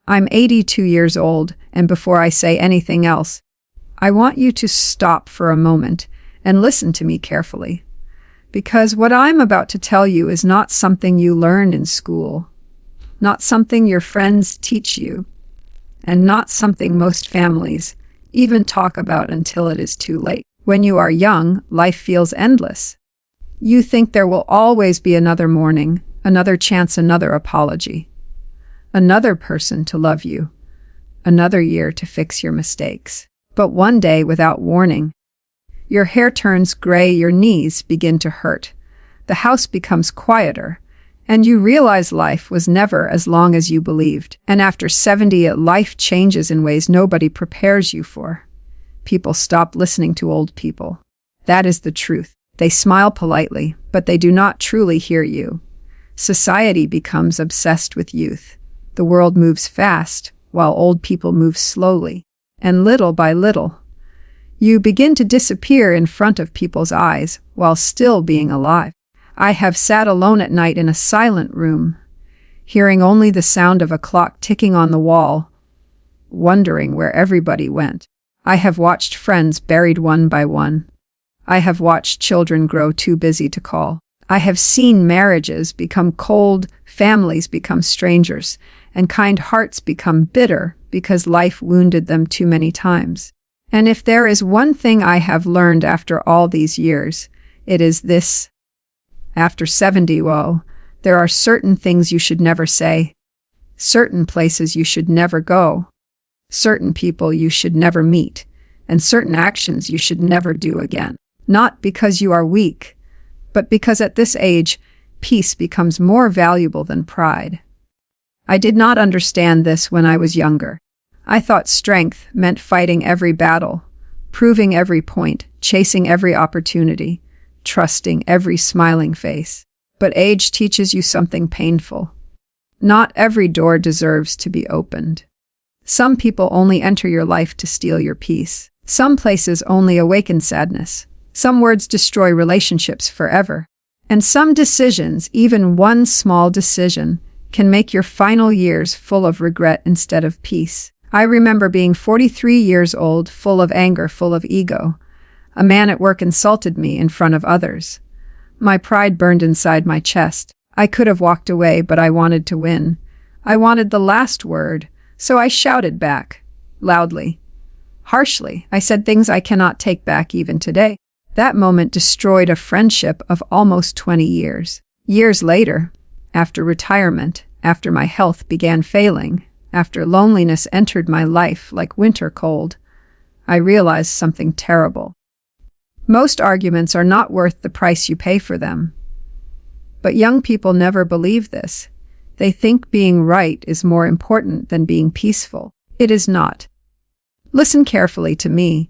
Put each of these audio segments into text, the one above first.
I'm 82 years old, and before I say anything else, I want you to stop for a moment and listen to me carefully. Because what I'm about to tell you is not something you learn in school, not something your friends teach you, and not something most families even talk about until it is too late. When you are young, life feels endless. You think there will always be another morning, another chance, another apology, another person to love you, another year to fix your mistakes. But one day, without warning, your hair turns gray, your knees begin to hurt, the house becomes quieter, and you realize life was never as long as you believed. And after 70, life changes in ways nobody prepares you for. People stop listening to old people. That is the truth. They smile politely, but they do not truly hear you. Society becomes obsessed with youth. The world moves fast, while old people move slowly. And little by little, you begin to disappear in front of people's eyes while still being alive. I have sat alone at night in a silent room, hearing only the sound of a clock ticking on the wall, wondering where everybody went. I have watched friends buried one by one. I have watched children grow too busy to call. I have seen marriages become cold, families become strangers, and kind hearts become bitter because life wounded them too many times. And if there is one thing I have learned after all these years, it is this. After 70, there are certain things you should never say, certain places you should never go, certain people you should never meet, and certain actions you should never do again. Not because you are weak, but because at this age, peace becomes more valuable than pride. I did not understand this when I was younger. I thought strength meant fighting every battle, proving every point, chasing every opportunity, trusting every smiling face. But age teaches you something painful. Not every door deserves to be opened. Some people only enter your life to steal your peace. Some places only awaken sadness. Some words destroy relationships forever. And some decisions, even one small decision, can make your final years full of regret instead of peace. I remember being 43 years old, full of anger, full of ego. A man at work insulted me in front of others. My pride burned inside my chest. I could have walked away, but I wanted to win. I wanted the last word, so I shouted back, loudly, harshly. I said things I cannot take back even today. That moment destroyed a friendship of almost 20 years. Years later, after retirement, after my health began failing, after loneliness entered my life like winter cold, I realized something terrible. Most arguments are not worth the price you pay for them. But young people never believe this. They think being right is more important than being peaceful. It is not. Listen carefully to me.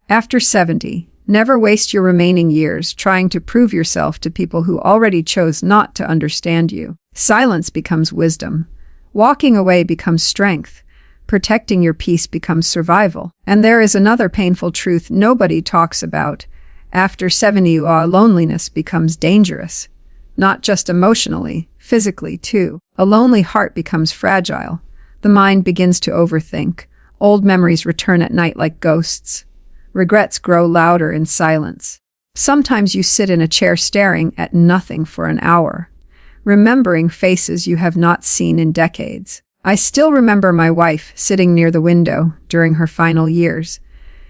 After 70, never waste your remaining years trying to prove yourself to people who already chose not to understand you. Silence becomes wisdom. Walking away becomes strength. Protecting your peace becomes survival. And there is another painful truth nobody talks about. After 70, loneliness becomes dangerous. Not just emotionally, physically too. A lonely heart becomes fragile. The mind begins to overthink. Old memories return at night like ghosts. Regrets grow louder in silence. Sometimes you sit in a chair staring at nothing for an hour, remembering faces you have not seen in decades. I still remember my wife sitting near the window during her final years.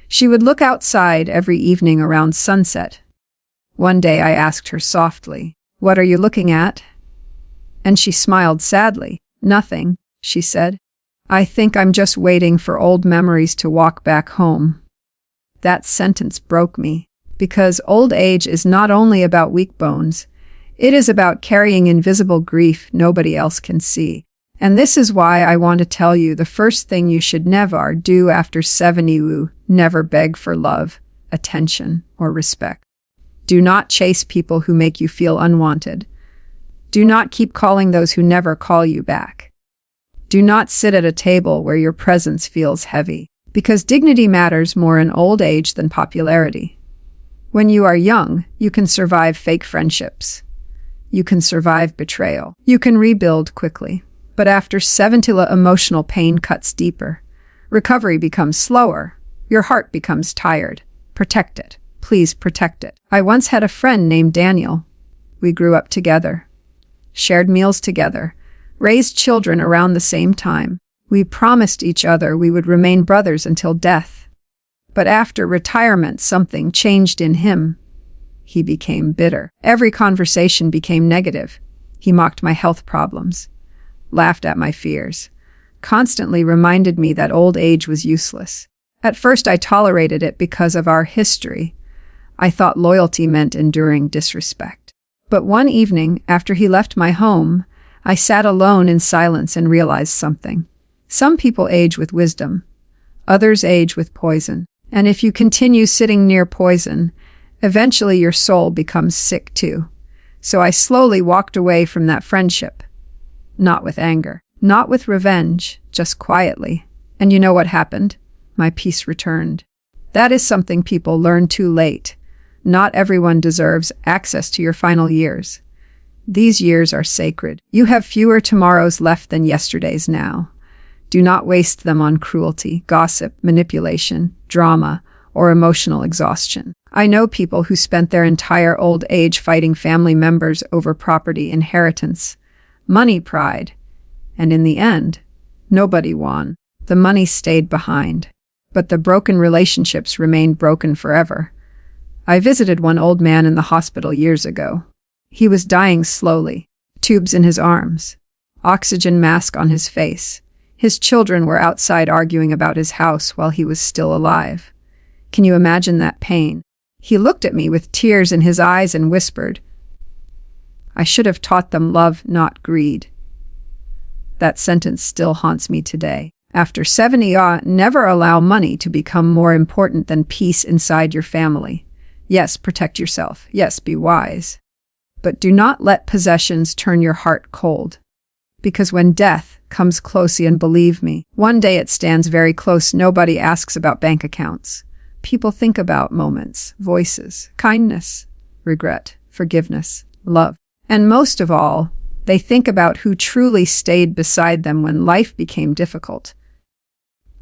She would look outside every evening around sunset. One day I asked her softly, "What are you looking at?" And she smiled sadly. "Nothing," she said. "I think I'm just waiting for old memories to walk back home." That sentence broke me, because old age is not only about weak bones, it is about carrying invisible grief nobody else can see. And this is why I want to tell you the first thing you should never do after 70. Never beg for love, attention, or respect. Do not chase people who make you feel unwanted. Do not keep calling those who never call you back. Do not sit at a table where your presence feels heavy, because dignity matters more in old age than popularity. When you are young, you can survive fake friendships. You can survive betrayal. You can rebuild quickly. But after 70, emotional pain cuts deeper. Recovery becomes slower. Your heart becomes tired. Protect it. Please protect it. I once had a friend named Daniel. We grew up together, shared meals together, raised children around the same time. We promised each other we would remain brothers until death. But after retirement, something changed in him. He became bitter. Every conversation became negative. He mocked my health problems, laughed at my fears, constantly reminded me that old age was useless. At first, I tolerated it because of our history. I thought loyalty meant enduring disrespect. But one evening, after he left my home, I sat alone in silence and realized something. Some people age with wisdom. Others age with poison. And if you continue sitting near poison, eventually your soul becomes sick too. So I slowly walked away from that friendship. Not with anger, not with revenge, just quietly. And you know what happened? My peace returned. That is something people learn too late. Not everyone deserves access to your final years. These years are sacred. You have fewer tomorrows left than yesterdays now. Do not waste them on cruelty, gossip, manipulation, drama, or emotional exhaustion. I know people who spent their entire old age fighting family members over property, inheritance, money, pride. And in the end, nobody won. The money stayed behind. But the broken relationships remained broken forever. I visited one old man in the hospital years ago. He was dying slowly, tubes in his arms, oxygen mask on his face. His children were outside arguing about his house while he was still alive. Can you imagine that pain? He looked at me with tears in his eyes and whispered, "I should have taught them love, not greed." That sentence still haunts me today. After 70, never allow money to become more important than peace inside your family. Yes, protect yourself. Yes, be wise. But do not let possessions turn your heart cold. Because when death comes close, and believe me, one day it stands very close, nobody asks about bank accounts. People think about moments, voices, kindness, regret, forgiveness, love. And most of all, they think about who truly stayed beside them when life became difficult.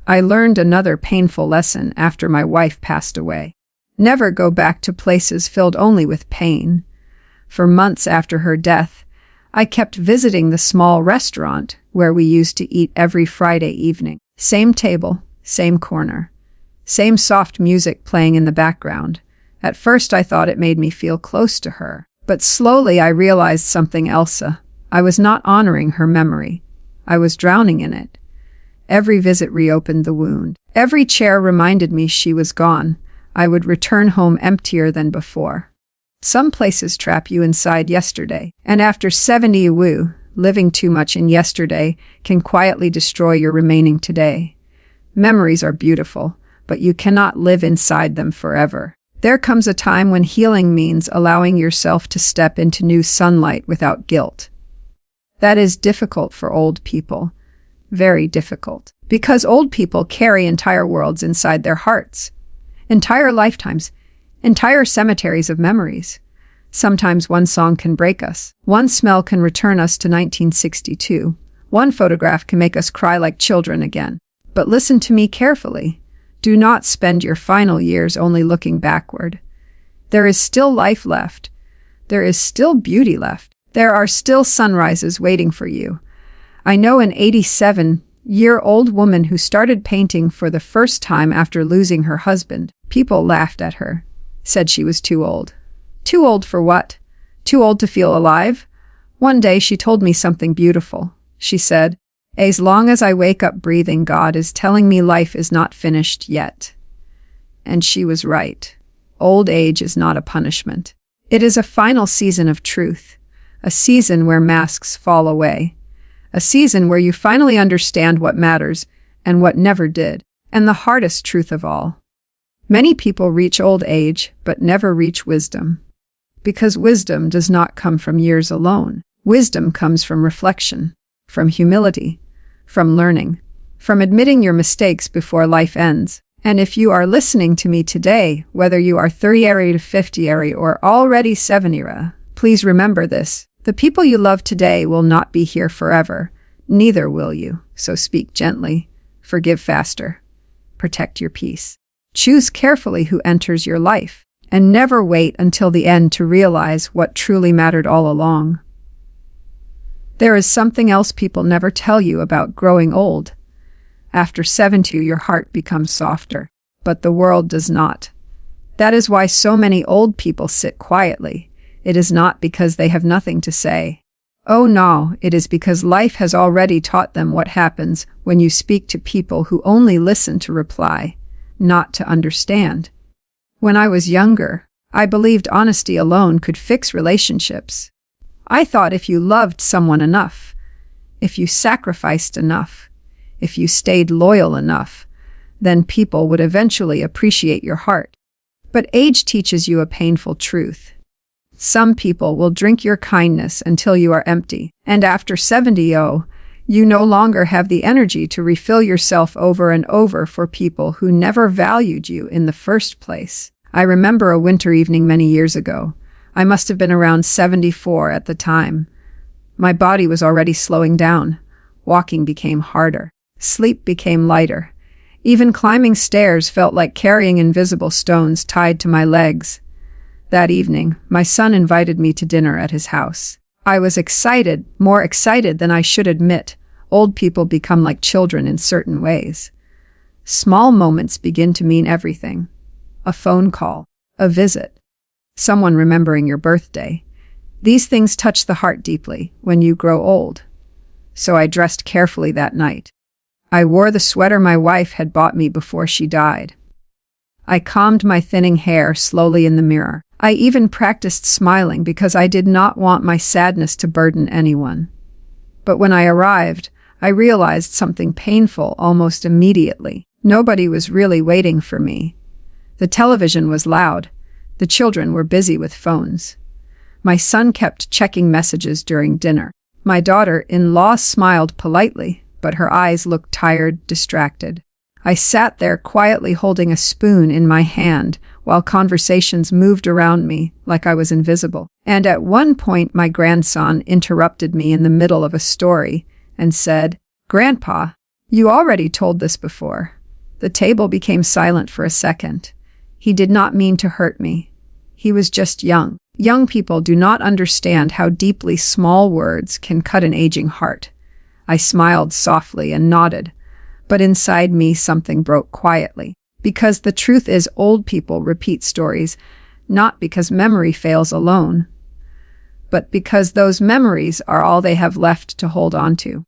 I learned another painful lesson after my wife passed away. Never go back to places filled only with pain. For months after her death, I kept visiting the small restaurant where we used to eat every Friday evening. Same table, same corner, same soft music playing in the background. At first I thought it made me feel close to her, but slowly I realized something else. I was not honoring her memory. I was drowning in it. Every visit reopened the wound. Every chair reminded me she was gone. I would return home emptier than before. Some places trap you inside yesterday, and after 70, living too much in yesterday can quietly destroy your remaining today. Memories are beautiful, but you cannot live inside them forever. There comes a time when healing means allowing yourself to step into new sunlight without guilt. That is difficult for old people. Very difficult. Because old people carry entire worlds inside their hearts. Entire lifetimes. Entire cemeteries of memories. Sometimes one song can break us. One smell can return us to 1962. One photograph can make us cry like children again. But listen to me carefully. Do not spend your final years only looking backward. There is still life left. There is still beauty left. There are still sunrises waiting for you. I know an 87-year-old woman who started painting for the first time after losing her husband. People laughed at her, said she was too old. Too old for what? Too old to feel alive? One day she told me something beautiful. She said, "As long as I wake up breathing, God is telling me life is not finished yet." And she was right. Old age is not a punishment. It is a final season of truth, a season where masks fall away, a season where you finally understand what matters and what never did, and the hardest truth of all. Many people reach old age, but never reach wisdom. Because wisdom does not come from years alone. Wisdom comes from reflection, from humility, from learning, from admitting your mistakes before life ends. And if you are listening to me today, whether you are 30 to 50 or already 70, please remember this. The people you love today will not be here forever. Neither will you, so speak gently, forgive faster, protect your peace. Choose carefully who enters your life, and never wait until the end to realize what truly mattered all along. There is something else people never tell you about growing old. After 70, your heart becomes softer, but the world does not. That is why so many old people sit quietly. It is not because they have nothing to say. Oh no, it is because life has already taught them what happens when you speak to people who only listen to reply, not to understand. When I was younger, I believed honesty alone could fix relationships. I thought if you loved someone enough, if you sacrificed enough, if you stayed loyal enough, then people would eventually appreciate your heart. But age teaches you a painful truth. Some people will drink your kindness until you are empty, and after 70, you no longer have the energy to refill yourself over and over for people who never valued you in the first place. I remember a winter evening many years ago. I must have been around 74 at the time. My body was already slowing down. Walking became harder. Sleep became lighter. Even climbing stairs felt like carrying invisible stones tied to my legs. That evening, my son invited me to dinner at his house. I was excited, more excited than I should admit. Old people become like children in certain ways. Small moments begin to mean everything. A phone call, a visit, someone remembering your birthday. These things touch the heart deeply when you grow old. So I dressed carefully that night. I wore the sweater my wife had bought me before she died. I combed my thinning hair slowly in the mirror. I even practiced smiling because I did not want my sadness to burden anyone. But when I arrived, I realized something painful almost immediately. Nobody was really waiting for me. The television was loud. The children were busy with phones. My son kept checking messages during dinner. My daughter-in-law smiled politely, but her eyes looked tired, distracted. I sat there quietly holding a spoon in my hand while conversations moved around me like I was invisible. And at one point, my grandson interrupted me in the middle of a story and said, "Grandpa, you already told this before." The table became silent for a second. He did not mean to hurt me. He was just young. Young people do not understand how deeply small words can cut an aging heart. I smiled softly and nodded, but inside me something broke quietly. Because the truth is, old people repeat stories, not because memory fails alone, but because those memories are all they have left to hold on to.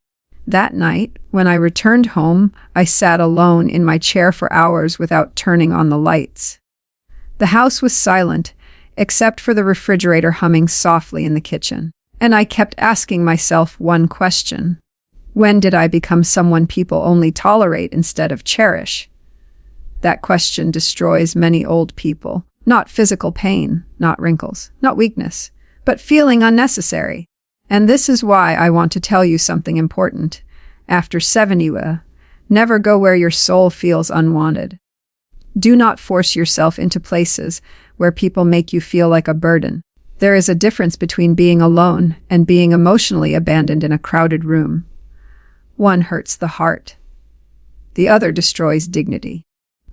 That night, when I returned home, I sat alone in my chair for hours without turning on the lights. The house was silent, except for the refrigerator humming softly in the kitchen. And I kept asking myself one question. When did I become someone people only tolerate instead of cherish? That question destroys many old people. Not physical pain, not wrinkles, not weakness, but feeling unnecessary. And this is why I want to tell you something important. After 70, never go where your soul feels unwanted. Do not force yourself into places where people make you feel like a burden. There is a difference between being alone and being emotionally abandoned in a crowded room. One hurts the heart. The other destroys dignity.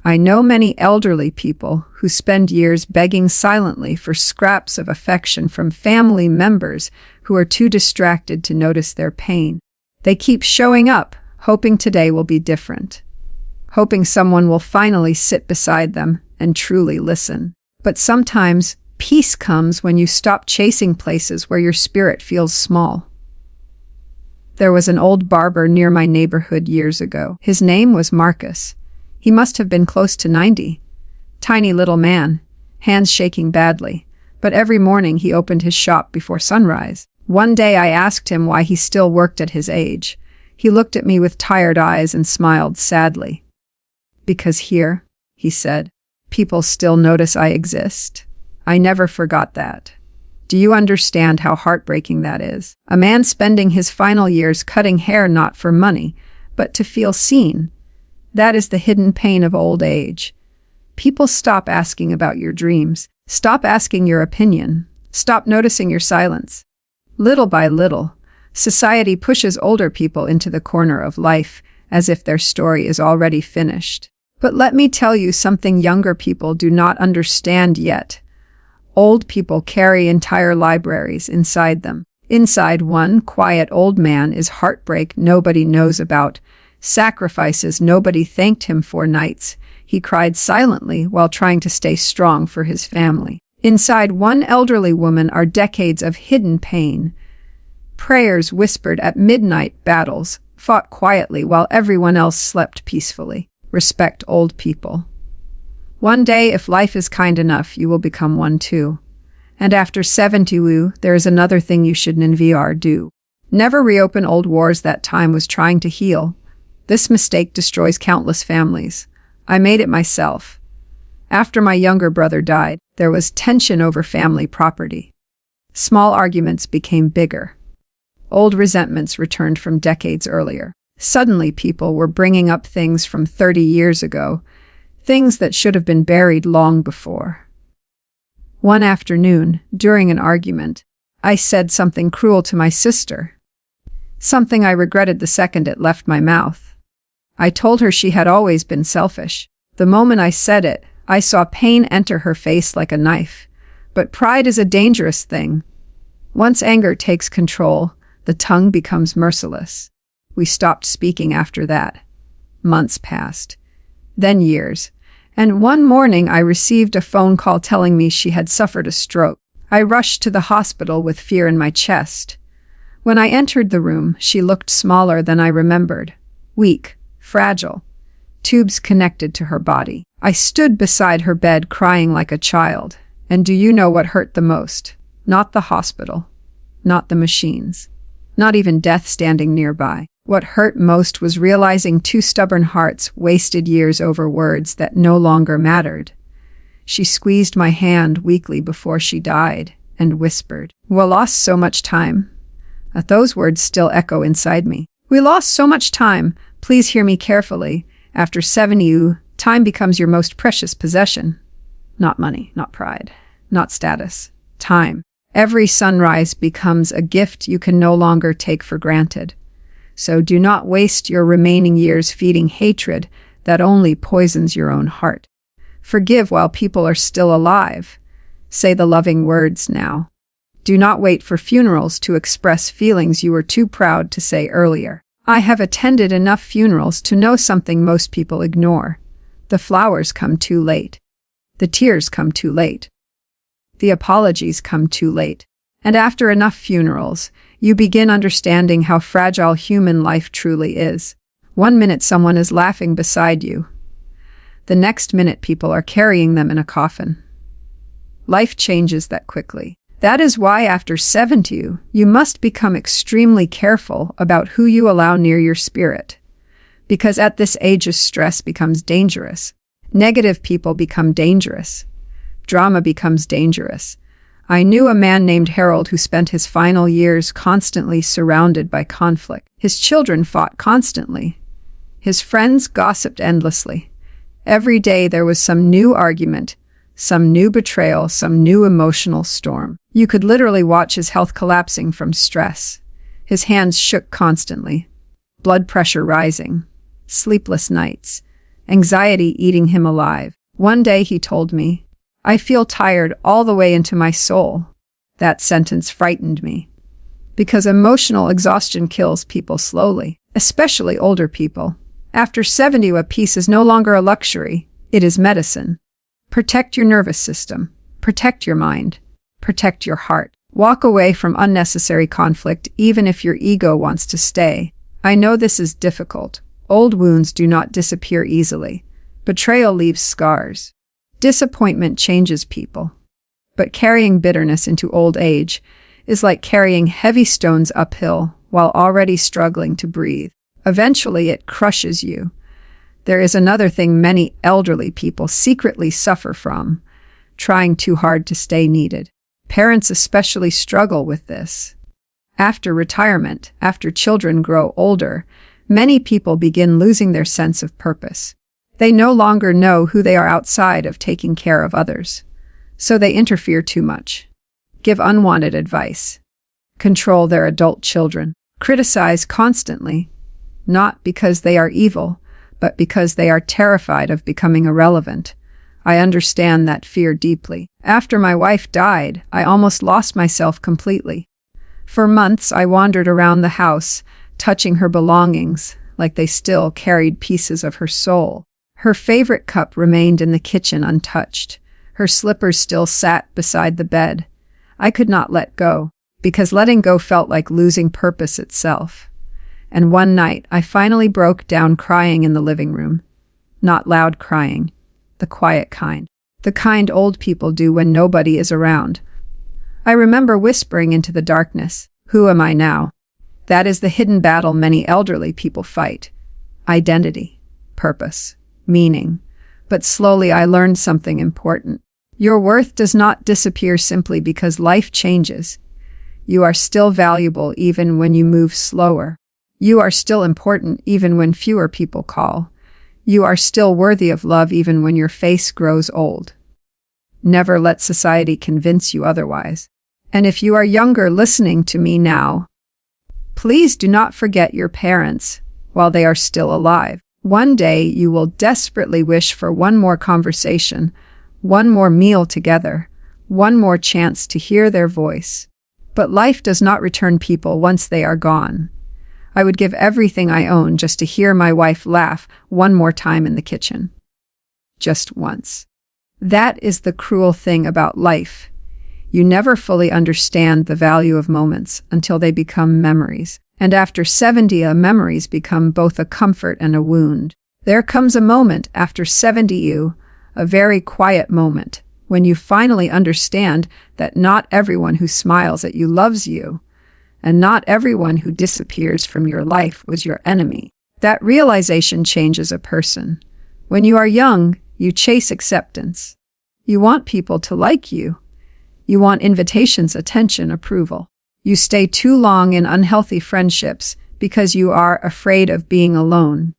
I know many elderly people who spend years begging silently for scraps of affection from family members who are too distracted to notice their pain. They keep showing up, hoping today will be different, hoping someone will finally sit beside them and truly listen. But sometimes peace comes when you stop chasing places where your spirit feels small. There was an old barber near my neighborhood years ago. His name was Marcus. He must have been close to 90. Tiny little man, hands shaking badly, but every morning he opened his shop before sunrise. One day I asked him why he still worked at his age. He looked at me with tired eyes and smiled sadly. "Because here," he said, "people still notice I exist. I never forgot that." Do you understand how heartbreaking that is? A man spending his final years cutting hair not for money, but to feel seen. That is the hidden pain of old age. People stop asking about your dreams. Stop asking your opinion. Stop noticing your silence. Little by little, Society pushes older people into the corner of life as if their story is already finished. But let me tell you something younger people do not understand yet. Old people carry entire libraries inside them. Inside one quiet old man is heartbreak nobody knows about, sacrifices nobody thanked him for, nights he cried silently while trying to stay strong for his family. Inside one elderly woman are decades of hidden pain, prayers whispered at midnight, battles fought quietly while everyone else slept peacefully. Respect old people. One day, if life is kind enough, you will become one too. And after 70, there is another thing you should never do. Never reopen old wars that time was trying to heal. This mistake destroys countless families. I made it myself. After my younger brother died, there was tension over family property. Small arguments became bigger. Old resentments returned from decades earlier. Suddenly, people were bringing up things from 30 years ago, things that should have been buried long before. One afternoon, during an argument, I said something cruel to my sister. Something I regretted the second it left my mouth. I told her she had always been selfish. The moment I said it, I saw pain enter her face like a knife. But pride is a dangerous thing. Once anger takes control, the tongue becomes merciless. We stopped speaking after that. Months passed. Then years. And one morning I received a phone call telling me she had suffered a stroke. I rushed to the hospital with fear in my chest. When I entered the room, she looked smaller than I remembered. Weak, fragile, tubes connected to her body. I stood beside her bed crying like a child. And do you know what hurt the most? Not the hospital, not the machines, not even death standing nearby. What hurt most was realizing two stubborn hearts wasted years over words that no longer mattered. She squeezed my hand weakly before she died and whispered, "We lost so much time." Those words still echo inside me. We lost so much time. Please hear me carefully. After 70, time becomes your most precious possession. Not money, not pride, not status. Time. Every sunrise becomes a gift you can no longer take for granted. So do not waste your remaining years feeding hatred that only poisons your own heart. Forgive while people are still alive. Say the loving words now. Do not wait for funerals to express feelings you were too proud to say earlier. I have attended enough funerals to know something most people ignore. The flowers come too late. The tears come too late. The apologies come too late. And after enough funerals, you begin understanding how fragile human life truly is. 1 minute someone is laughing beside you. The next minute people are carrying them in a coffin. Life changes that quickly. That is why after 70, you must become extremely careful about who you allow near your spirit. Because at this age, stress becomes dangerous. Negative people become dangerous. Drama becomes dangerous. I knew a man named Harold who spent his final years constantly surrounded by conflict. His children fought constantly. His friends gossiped endlessly. Every day there was some new argument, some new betrayal, some new emotional storm. You could literally watch his health collapsing from stress. His hands shook constantly, blood pressure rising, sleepless nights, anxiety eating him alive. One day he told me, "I feel tired all the way into my soul." That sentence frightened me, because emotional exhaustion kills people slowly, especially older people. After 70, a peace is no longer a luxury, it is medicine. Protect your nervous system, protect your mind, protect your heart. Walk away from unnecessary conflict even if your ego wants to stay. I know this is difficult. Old wounds do not disappear easily. Betrayal leaves scars. Disappointment changes people. But carrying bitterness into old age is like carrying heavy stones uphill while already struggling to breathe. Eventually, it crushes you. There is another thing many elderly people secretly suffer from: trying too hard to stay needed. Parents especially struggle with this. After retirement, after children grow older, many people begin losing their sense of purpose. They no longer know who they are outside of taking care of others. So they interfere too much, give unwanted advice, control their adult children, criticize constantly, not because they are evil, but because they are terrified of becoming irrelevant. I understand that fear deeply. After my wife died, I almost lost myself completely. For months, I wandered around the house, touching her belongings, like they still carried pieces of her soul. Her favorite cup remained in the kitchen untouched. Her slippers still sat beside the bed. I could not let go, because letting go felt like losing purpose itself. And one night, I finally broke down crying in the living room. Not loud crying, the quiet kind. The kind old people do when nobody is around. I remember whispering into the darkness, "Who am I now?" That is the hidden battle many elderly people fight. Identity, purpose, meaning. But slowly I learned something important. Your worth does not disappear simply because life changes. You are still valuable even when you move slower. You are still important even when fewer people call. You are still worthy of love even when your face grows old. Never let society convince you otherwise. And if you are younger listening to me now, please do not forget your parents while they are still alive. One day you will desperately wish for one more conversation, one more meal together, one more chance to hear their voice. But life does not return people once they are gone. I would give everything I own just to hear my wife laugh one more time in the kitchen. Just once. That is the cruel thing about life. You never fully understand the value of moments until they become memories. And after 70, memories become both a comfort and a wound. There comes a moment after 70, a very quiet moment, when you finally understand that not everyone who smiles at you loves you, and not everyone who disappears from your life was your enemy. That realization changes a person. When you are young, you chase acceptance. You want people to like you. You want invitations, attention, approval. You stay too long in unhealthy friendships because you are afraid of being alone.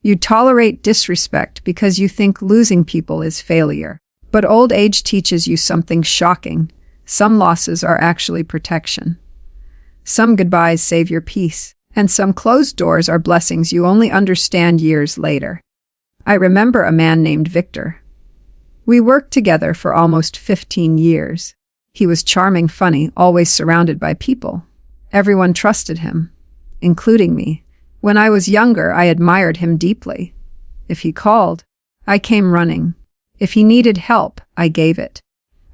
You tolerate disrespect because you think losing people is failure. But old age teaches you something shocking. Some losses are actually protection. Some goodbyes save your peace, and some closed doors are blessings you only understand years later. I remember a man named Victor. We worked together for almost 15 years. He was charming, funny, always surrounded by people. Everyone trusted him, including me. When I was younger, I admired him deeply. If he called, I came running. If he needed help, I gave it.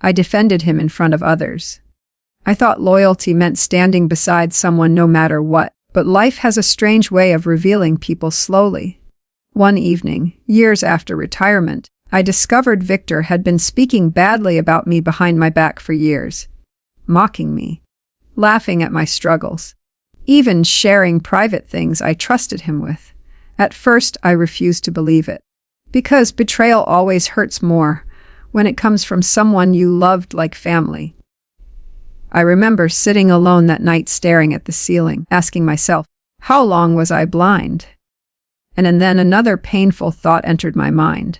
I defended him in front of others. I thought loyalty meant standing beside someone no matter what, but life has a strange way of revealing people slowly. One evening, years after retirement, I discovered Victor had been speaking badly about me behind my back for years, mocking me, laughing at my struggles, even sharing private things I trusted him with. At first, I refused to believe it, because betrayal always hurts more when it comes from someone you loved like family. I remember sitting alone that night staring at the ceiling, asking myself, how long was I blind? And then another painful thought entered my mind.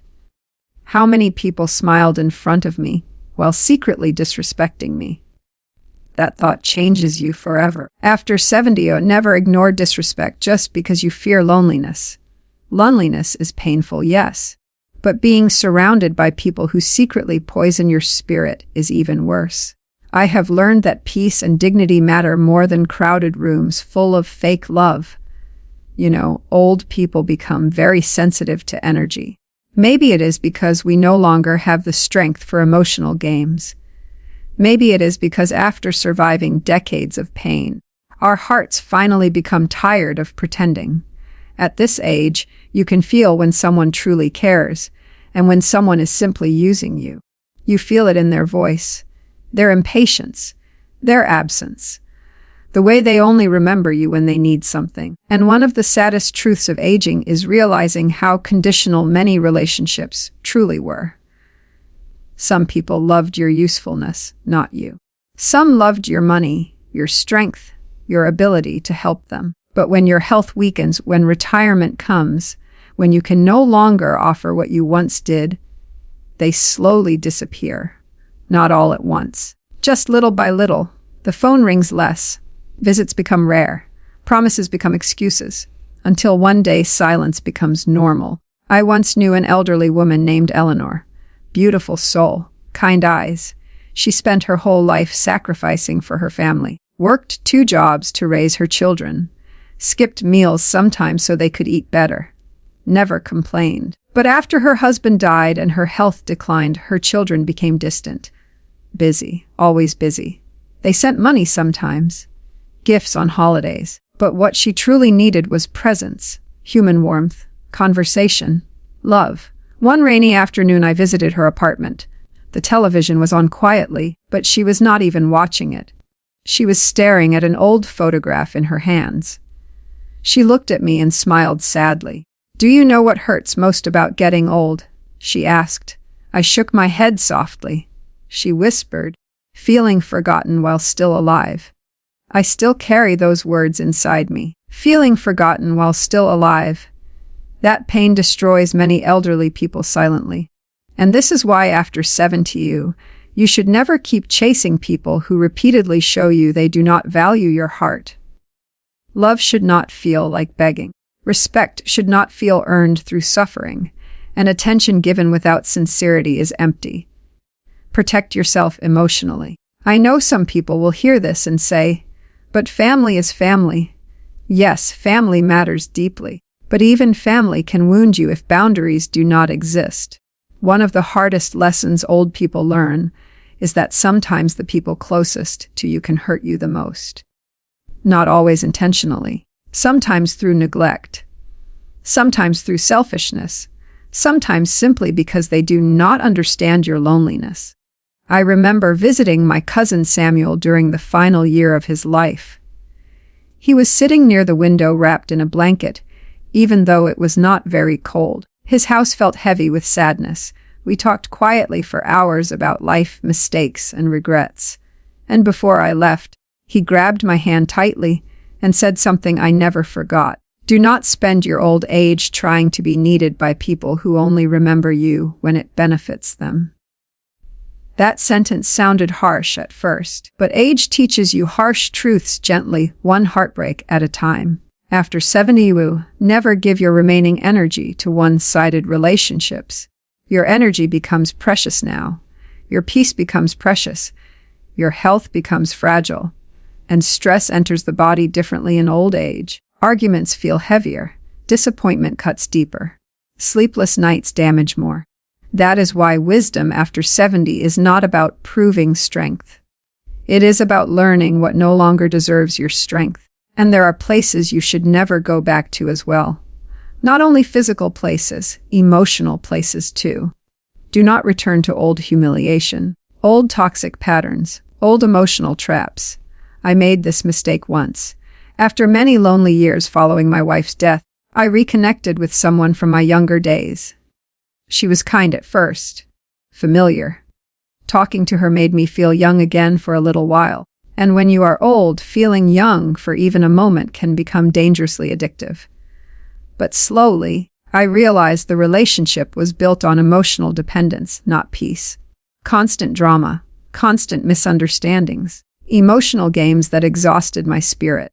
How many people smiled in front of me while secretly disrespecting me? That thought changes you forever. After 70, never ignore disrespect just because you fear loneliness. Loneliness is painful, yes, but being surrounded by people who secretly poison your spirit is even worse. I have learned that peace and dignity matter more than crowded rooms full of fake love. Old people become very sensitive to energy. Maybe it is because we no longer have the strength for emotional games. Maybe it is because after surviving decades of pain, our hearts finally become tired of pretending. At this age, you can feel when someone truly cares, and when someone is simply using you. You feel it in their voice, their impatience, their absence, the way they only remember you when they need something. And one of the saddest truths of aging is realizing how conditional many relationships truly were. Some people loved your usefulness, not you. Some loved your money, your strength, your ability to help them. But when your health weakens, when retirement comes, when you can no longer offer what you once did, they slowly disappear. Not all at once. Just little by little. The phone rings less. Visits become rare. Promises become excuses, until one day silence becomes normal. I once knew an elderly woman named Eleanor. Beautiful soul, kind eyes. She spent her whole life sacrificing for her family. Worked 2 jobs to raise her children. Skipped meals sometimes so they could eat better. Never complained. But after her husband died and her health declined, her children became distant. Busy, always busy. They sent money sometimes. Gifts on holidays. But what she truly needed was presence, human warmth, conversation, love. One rainy afternoon I visited her apartment. The television was on quietly, but she was not even watching it. She was staring at an old photograph in her hands. She looked at me and smiled sadly. "Do you know what hurts most about getting old?" she asked. I shook my head softly. She whispered, "Feeling forgotten while still alive." I still carry those words inside me. Feeling forgotten while still alive. That pain destroys many elderly people silently. And this is why after 70 you should never keep chasing people who repeatedly show you they do not value your heart. Love should not feel like begging. Respect should not feel earned through suffering. And attention given without sincerity is empty. Protect yourself emotionally. I know some people will hear this and say, "But family is family." Yes, family matters deeply. But even family can wound you if boundaries do not exist. One of the hardest lessons old people learn is that sometimes the people closest to you can hurt you the most. Not always intentionally. Sometimes through neglect. Sometimes through selfishness. Sometimes simply because they do not understand your loneliness. I remember visiting my cousin Samuel during the final year of his life. He was sitting near the window wrapped in a blanket, even though it was not very cold. His house felt heavy with sadness. We talked quietly for hours about life, mistakes, and regrets. And before I left, he grabbed my hand tightly and said something I never forgot. "Do not spend your old age trying to be needed by people who only remember you when it benefits them." That sentence sounded harsh at first, but age teaches you harsh truths gently, one heartbreak at a time. After 70, never give your remaining energy to one-sided relationships. Your energy becomes precious now. Your peace becomes precious. Your health becomes fragile. And stress enters the body differently in old age. Arguments feel heavier. Disappointment cuts deeper. Sleepless nights damage more. That is why wisdom after 70 is not about proving strength. It is about learning what no longer deserves your strength. And there are places you should never go back to as well. Not only physical places, emotional places too. Do not return to old humiliation, old toxic patterns, old emotional traps. I made this mistake once. After many lonely years following my wife's death, I reconnected with someone from my younger days. She was kind at first, familiar. Talking to her made me feel young again for a little while. And when you are old, feeling young for even a moment can become dangerously addictive. But slowly, I realized the relationship was built on emotional dependence, not peace. Constant drama, constant misunderstandings, emotional games that exhausted my spirit.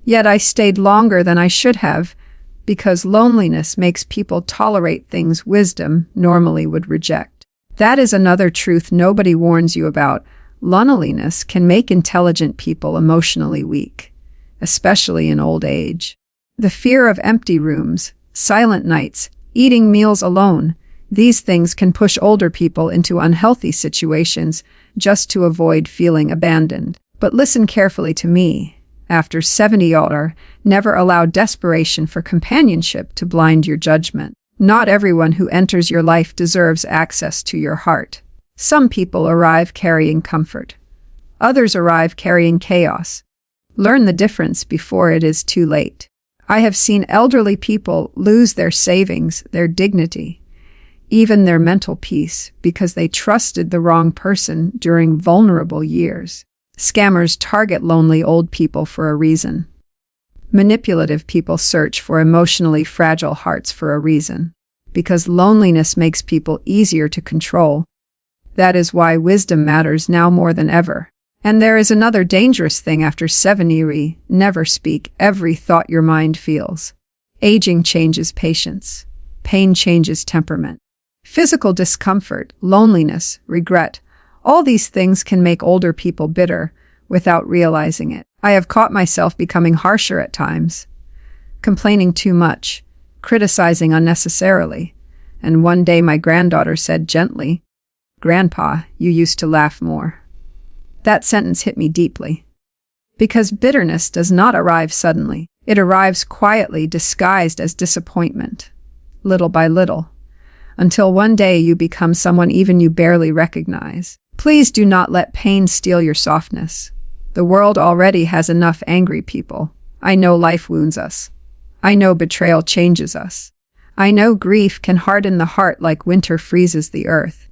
Yet I stayed longer than I should have, because loneliness makes people tolerate things wisdom normally would reject. That is another truth nobody warns you about. Loneliness can make intelligent people emotionally weak, especially in old age. The fear of empty rooms, silent nights, eating meals alone, these things can push older people into unhealthy situations just to avoid feeling abandoned. But listen carefully to me. After 70 older, never allow desperation for companionship to blind your judgment. Not everyone who enters your life deserves access to your heart. Some people arrive carrying comfort. Others arrive carrying chaos. Learn the difference before it is too late. I have seen elderly people lose their savings, their dignity, even their mental peace, because they trusted the wrong person during vulnerable years. Scammers target lonely old people for a reason. Manipulative people search for emotionally fragile hearts for a reason. Because loneliness makes people easier to control. That is why wisdom matters now more than ever. And there is another dangerous thing after 70. Never speak every thought your mind feels. Aging changes patience. Pain changes temperament. Physical discomfort, loneliness, regret, all these things can make older people bitter without realizing it. I have caught myself becoming harsher at times, complaining too much, criticizing unnecessarily. And one day my granddaughter said gently, "Grandpa, you used to laugh more." That sentence hit me deeply. Because bitterness does not arrive suddenly. It arrives quietly, disguised as disappointment, little by little, until one day you become someone even you barely recognize. Please do not let pain steal your softness. The world already has enough angry people. I know life wounds us. I know betrayal changes us. I know grief can harden the heart like winter freezes the earth.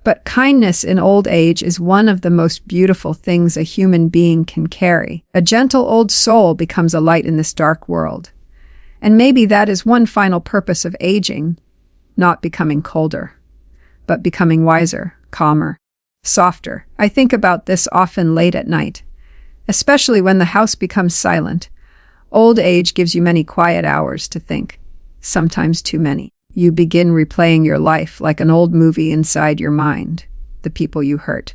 But kindness in old age is one of the most beautiful things a human being can carry. A gentle old soul becomes a light in this dark world. And maybe that is one final purpose of aging, not becoming colder, but becoming wiser, calmer, softer. I think about this often late at night, especially when the house becomes silent. Old age gives you many quiet hours to think, sometimes too many. You begin replaying your life like an old movie inside your mind. The people you hurt,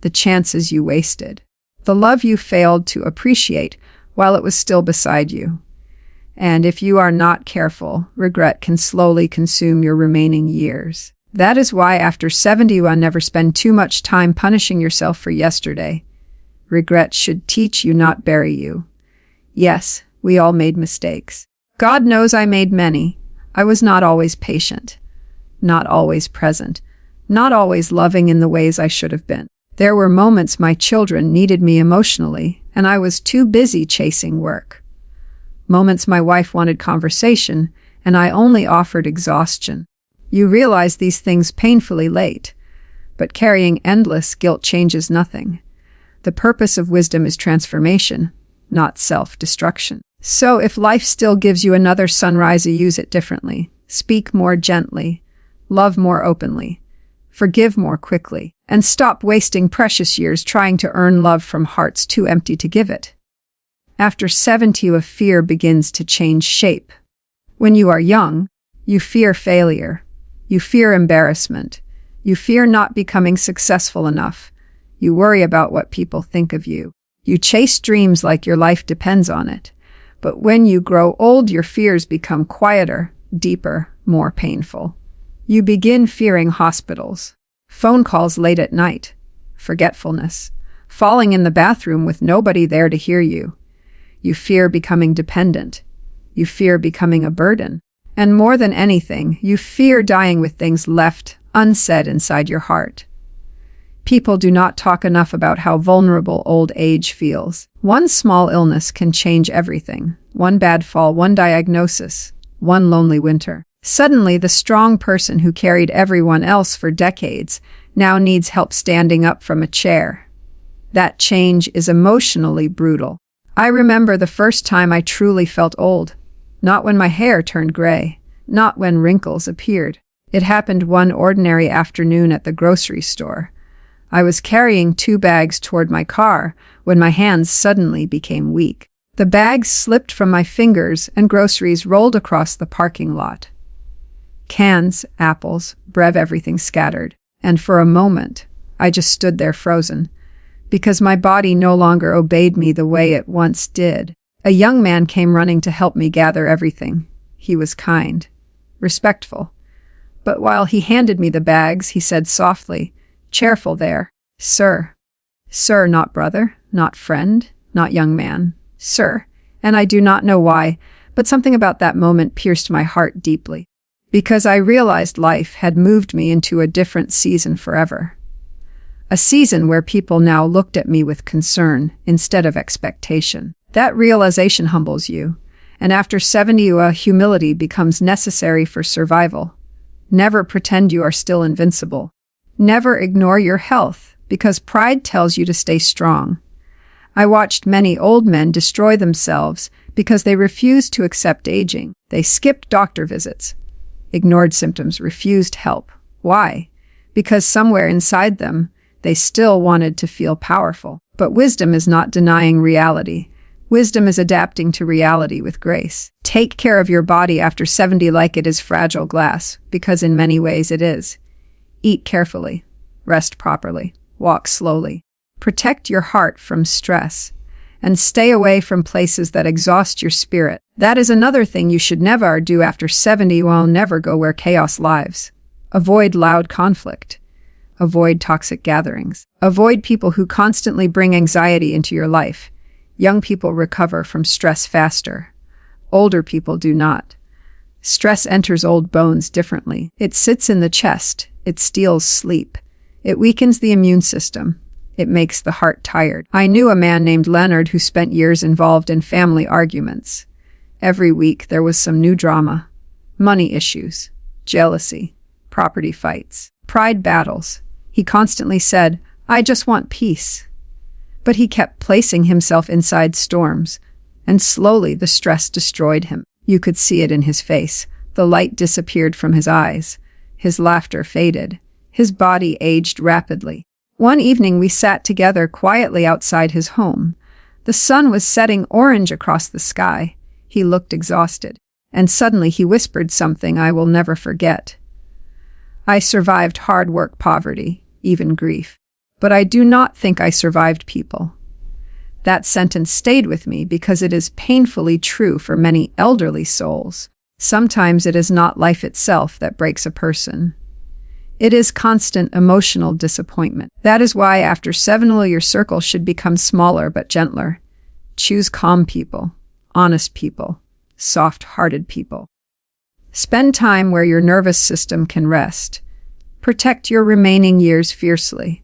the chances you wasted, the love you failed to appreciate while it was still beside you. And if you are not careful, regret can slowly consume your remaining years. That is why after 71, never spend too much time punishing yourself for yesterday. Regret should teach you, not bury you. Yes, we all made mistakes. God knows I made many. I was not always patient, not always present, not always loving in the ways I should have been. There were moments my children needed me emotionally, and I was too busy chasing work. Moments my wife wanted conversation, and I only offered exhaustion. You realize these things painfully late, but carrying endless guilt changes nothing. The purpose of wisdom is transformation, not self-destruction. So if life still gives you another sunrise, use it differently. Speak more gently, love more openly, forgive more quickly, and stop wasting precious years trying to earn love from hearts too empty to give it. After 70, a fear begins to change shape. When you are young, you fear failure, you fear embarrassment, you fear not becoming successful enough, you worry about what people think of you. You chase dreams like your life depends on it. But when you grow old, your fears become quieter, deeper, more painful. You begin fearing hospitals, phone calls late at night, forgetfulness, falling in the bathroom with nobody there to hear you. You fear becoming dependent. You fear becoming a burden. And more than anything, you fear dying with things left unsaid inside your heart. People do not talk enough about how vulnerable old age feels. One small illness can change everything. One bad fall, one diagnosis, one lonely winter. Suddenly, the strong person who carried everyone else for decades now needs help standing up from a chair. That change is emotionally brutal. I remember the first time I truly felt old. Not when my hair turned gray, not when wrinkles appeared. It happened one ordinary afternoon at the grocery store. I was carrying 2 bags toward my car when my hands suddenly became weak. The bags slipped from my fingers and groceries rolled across the parking lot. Cans, apples, bread, everything scattered. And for a moment, I just stood there frozen, because my body no longer obeyed me the way it once did. A young man came running to help me gather everything. He was kind, respectful. But while he handed me the bags, he said softly, "Careful there, sir." Sir, not brother, not friend, not young man. Sir. And I do not know why, but something about that moment pierced my heart deeply. Because I realized life had moved me into a different season forever. A season where people now looked at me with concern instead of expectation. That realization humbles you, and after 70, humility becomes necessary for survival. Never pretend you are still invincible. Never ignore your health, because pride tells you to stay strong. I watched many old men destroy themselves because they refused to accept aging. They skipped doctor visits, ignored symptoms, refused help. Why? Because somewhere inside them, They still wanted to feel powerful. But wisdom is not denying reality. Wisdom is adapting to reality with grace. Take care of your body after 70 like it is fragile glass, because in many ways it is. Eat carefully. Rest properly. Walk slowly. Protect your heart from stress. And stay away from places that exhaust your spirit. That is another thing you should never do after 70. While never go where chaos lives. Avoid loud conflict. Avoid toxic gatherings. Avoid people who constantly bring anxiety into your life. Young people recover from stress faster. Older people do not. Stress enters old bones differently. It sits in the chest. It steals sleep. It weakens the immune system. It makes the heart tired. I knew a man named Leonard who spent years involved in family arguments. Every week there was some new drama. Money issues, jealousy, property fights, pride battles. He constantly said, "I just want peace." But he kept placing himself inside storms, and slowly the stress destroyed him. You could see it in his face. The light disappeared from his eyes. His laughter faded. His body aged rapidly. One evening we sat together quietly outside his home. The sun was setting orange across the sky. He looked exhausted, and suddenly he whispered something I will never forget. "I survived hard work, poverty, even grief. But I do not think I survived people." That sentence stayed with me because it is painfully true for many elderly souls. Sometimes it is not life itself that breaks a person. It is constant emotional disappointment. That is why after 70 your circle should become smaller but gentler. Choose calm people, honest people, soft-hearted people. Spend time where your nervous system can rest. Protect your remaining years fiercely.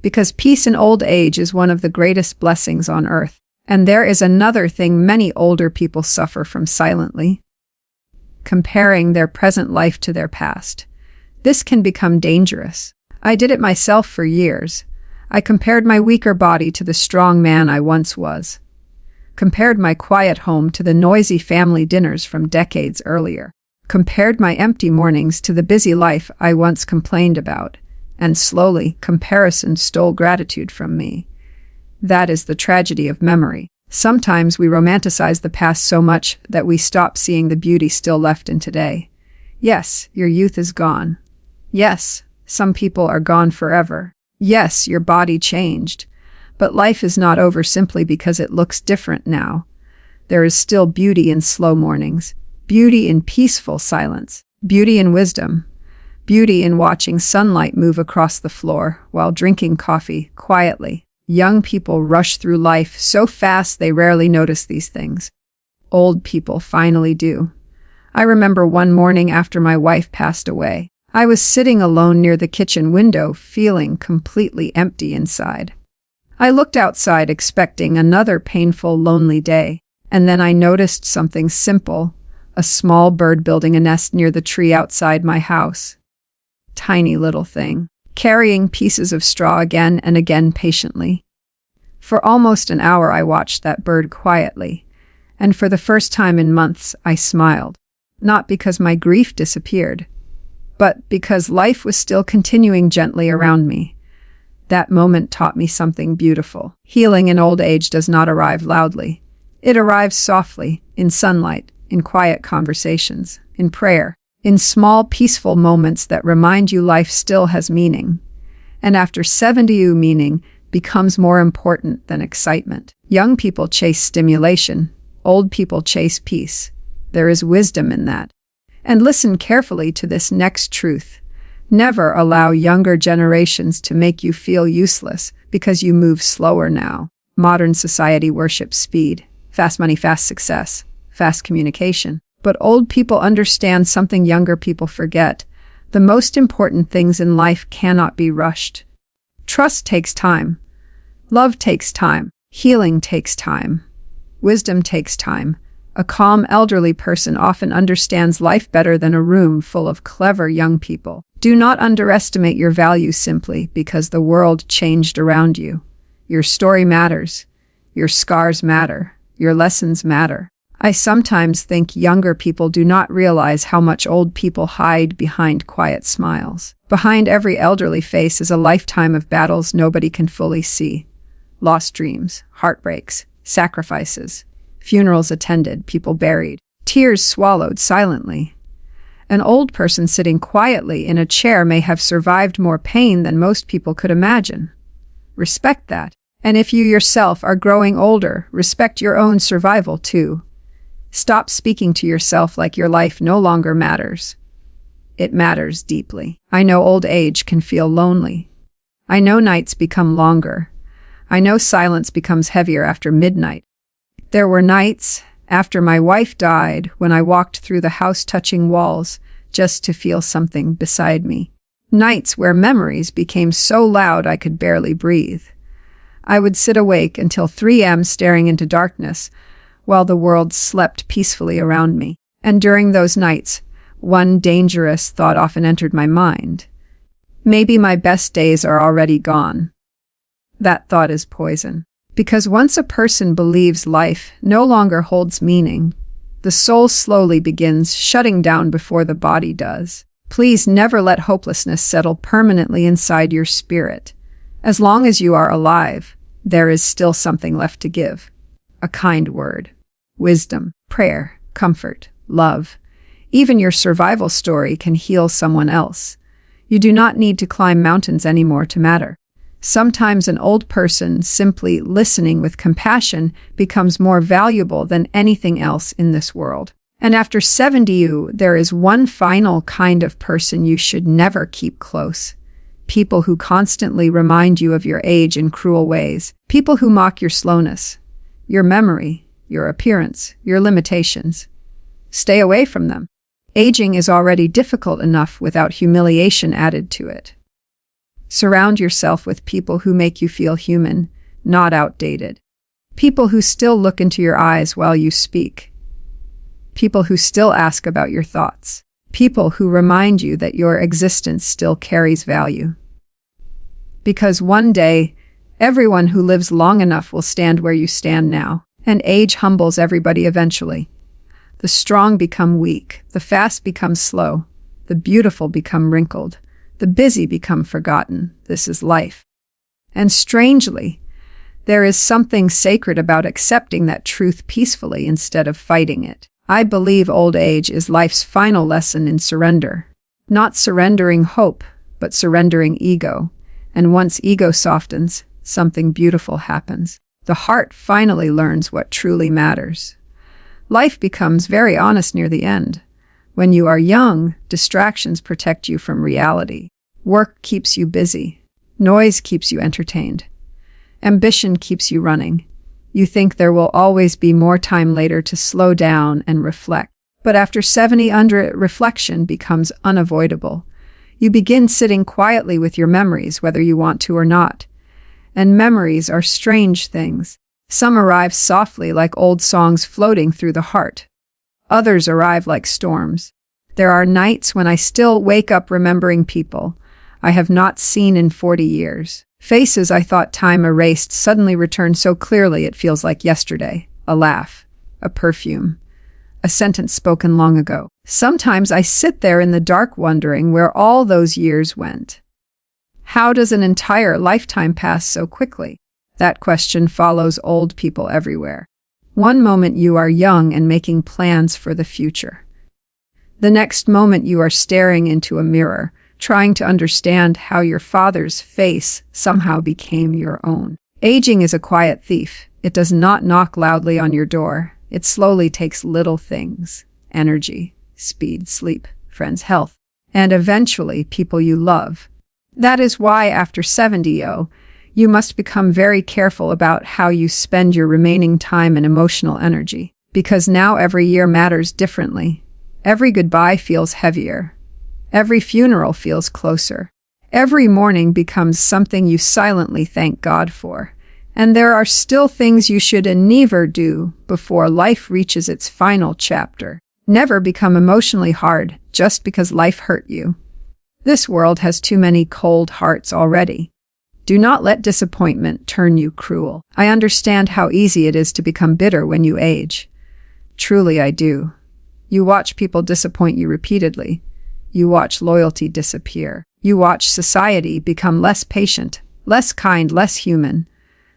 Because peace in old age is one of the greatest blessings on earth. And there is another thing many older people suffer from silently: comparing their present life to their past. This can become dangerous. I did it myself for years. I compared my weaker body to the strong man I once was. Compared my quiet home to the noisy family dinners from decades earlier. Compared my empty mornings to the busy life I once complained about. And slowly, comparison stole gratitude from me. That is the tragedy of memory. Sometimes we romanticize the past so much that we stop seeing the beauty still left in today. Yes, your youth is gone. Yes, some people are gone forever. Yes, your body changed. But life is not over simply because it looks different now. There is still beauty in slow mornings, beauty in peaceful silence, beauty in wisdom, beauty in watching sunlight move across the floor while drinking coffee quietly. Young people rush through life so fast they rarely notice these things. Old people finally do. I remember one morning after my wife passed away. I was sitting alone near the kitchen window, feeling completely empty inside. I looked outside expecting another painful, lonely day, and then I noticed something simple: a small bird building a nest near the tree outside my house. Tiny little thing, carrying pieces of straw again and again patiently. For almost an hour I watched that bird quietly, and for the first time in months I smiled. Not because my grief disappeared, but because life was still continuing gently around me. That moment taught me something beautiful. Healing in old age does not arrive loudly. It arrives softly, in sunlight, in quiet conversations, in prayer, in small, peaceful moments that remind you life still has meaning. And after 70, meaning becomes more important than excitement. Young people chase stimulation. Old people chase peace. There is wisdom in that. And listen carefully to this next truth. Never allow younger generations to make you feel useless because you move slower now. Modern society worships speed, fast money, fast success, fast communication. But old people understand something younger people forget. The most important things in life cannot be rushed. Trust takes time. Love takes time. Healing takes time. Wisdom takes time. A calm elderly person often understands life better than a room full of clever young people. Do not underestimate your value simply because the world changed around you. Your story matters. Your scars matter. Your lessons matter. I sometimes think younger people do not realize how much old people hide behind quiet smiles. Behind every elderly face is a lifetime of battles nobody can fully see. Lost dreams, heartbreaks, sacrifices, funerals attended, people buried, tears swallowed silently. An old person sitting quietly in a chair may have survived more pain than most people could imagine. Respect that. And if you yourself are growing older, respect your own survival too. Stop speaking to yourself like your life no longer matters. It matters deeply. I know old age can feel lonely. I know nights become longer. I know silence becomes heavier after midnight. There were nights after my wife died when I walked through the house touching walls just to feel something beside me. Nights where memories became so loud I could barely breathe. I would sit awake until 3 a.m. staring into darkness while the world slept peacefully around me. And during those nights, one dangerous thought often entered my mind. Maybe my best days are already gone. That thought is poison. Because once a person believes life no longer holds meaning, the soul slowly begins shutting down before the body does. Please never let hopelessness settle permanently inside your spirit. As long as you are alive, there is still something left to give. A kind word, wisdom, prayer, comfort, love. Even your survival story can heal someone else. You do not need to climb mountains anymore to matter. Sometimes an old person simply listening with compassion becomes more valuable than anything else in this world. And after 70, there is one final kind of person you should never keep close. People who constantly remind you of your age in cruel ways. People who mock your slowness, your memory, your appearance, your limitations. Stay away from them. Aging is already difficult enough without humiliation added to it. Surround yourself with people who make you feel human, not outdated. People who still look into your eyes while you speak. People who still ask about your thoughts. People who remind you that your existence still carries value. Because one day, everyone who lives long enough will stand where you stand now, and age humbles everybody eventually. The strong become weak, the fast become slow, the beautiful become wrinkled. The busy become forgotten. This is life. And strangely, there is something sacred about accepting that truth peacefully instead of fighting it. I believe old age is life's final lesson in surrender. Not surrendering hope, but surrendering ego. And once ego softens, something beautiful happens. The heart finally learns what truly matters. Life becomes very honest near the end. When you are young, distractions protect you from reality. Work keeps you busy. Noise keeps you entertained. Ambition keeps you running. You think there will always be more time later to slow down and reflect. But after 70, reflection becomes unavoidable. You begin sitting quietly with your memories, whether you want to or not. And memories are strange things. Some arrive softly like old songs floating through the heart. Others arrive like storms. There are nights when I still wake up remembering people I have not seen in 40 years. Faces I thought time erased suddenly return so clearly it feels like yesterday. A laugh, a perfume, a sentence spoken long ago. Sometimes I sit there in the dark wondering where all those years went. How does an entire lifetime pass so quickly? That question follows old people everywhere. One moment you are young and making plans for the future. The next moment you are staring into a mirror, trying to understand how your father's face somehow became your own. Aging is a quiet thief. It does not knock loudly on your door. It slowly takes little things: energy, speed, sleep, friends' health, and eventually people you love. That is why after 70, you must become very careful about how you spend your remaining time and emotional energy. Because now every year matters differently. Every goodbye feels heavier. Every funeral feels closer. Every morning becomes something you silently thank God for. And there are still things you should never do before life reaches its final chapter. Never become emotionally hard just because life hurt you. This world has too many cold hearts already. Do not let disappointment turn you cruel. I understand how easy it is to become bitter when you age. Truly, I do. You watch people disappoint you repeatedly. You watch loyalty disappear. You watch society become less patient, less kind, less human.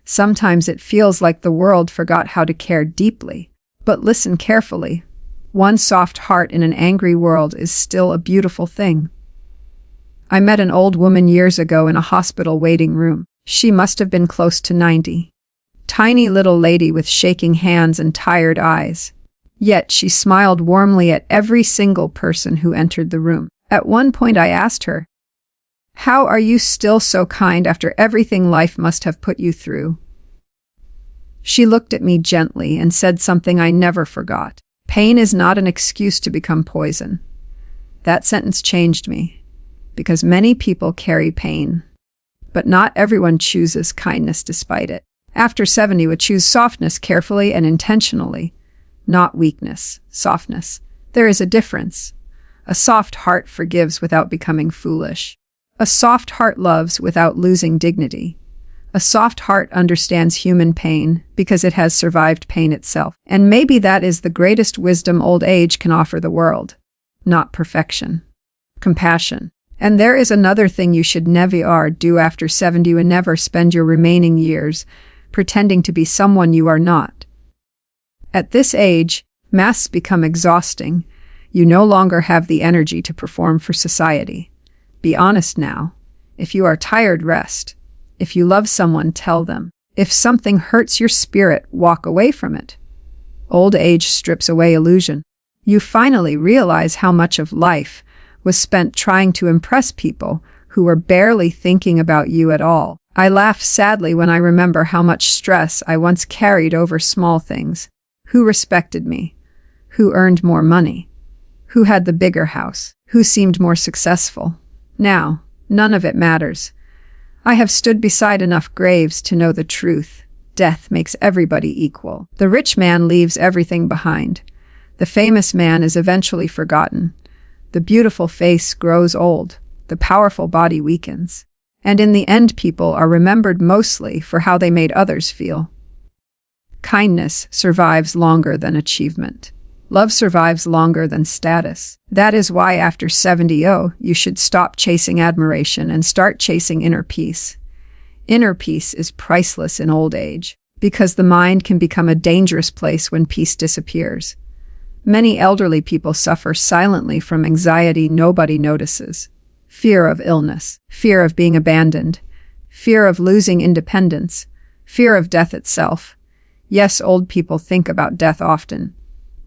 Sometimes it feels like the world forgot how to care deeply. But listen carefully. One soft heart in an angry world is still a beautiful thing. I met an old woman years ago in a hospital waiting room. She must have been close to 90. Tiny little lady with shaking hands and tired eyes. Yet she smiled warmly at every single person who entered the room. At one point I asked her, "How are you still so kind after everything life must have put you through?" She looked at me gently and said something I never forgot. "Pain is not an excuse to become poison." That sentence changed me, because many people carry pain, but not everyone chooses kindness despite it. After 70, we choose softness carefully and intentionally, not weakness, softness. There is a difference. A soft heart forgives without becoming foolish. A soft heart loves without losing dignity. A soft heart understands human pain because it has survived pain itself. And maybe that is the greatest wisdom old age can offer the world. Not perfection. Compassion. And there is another thing you should never do after 70 and never spend your remaining years pretending to be someone you are not. At this age, masks become exhausting. You no longer have the energy to perform for society. Be honest now. If you are tired, rest. If you love someone, tell them. If something hurts your spirit, walk away from it. Old age strips away illusion. You finally realize how much of life was spent trying to impress people who were barely thinking about you at all. I laugh sadly when I remember how much stress I once carried over small things. Who respected me? Who earned more money? Who had the bigger house? Who seemed more successful? Now, none of it matters. I have stood beside enough graves to know the truth. Death makes everybody equal. The rich man leaves everything behind. The famous man is eventually forgotten. The beautiful face grows old. The powerful body weakens. And in the end, people are remembered mostly for how they made others feel. Kindness survives longer than achievement. Love survives longer than status. That is why after 70, you should stop chasing admiration and start chasing inner peace. Inner peace is priceless in old age, because the mind can become a dangerous place when peace disappears. Many elderly people suffer silently from anxiety nobody notices. Fear of illness, fear of being abandoned, fear of losing independence, fear of death itself. Yes, old people think about death often.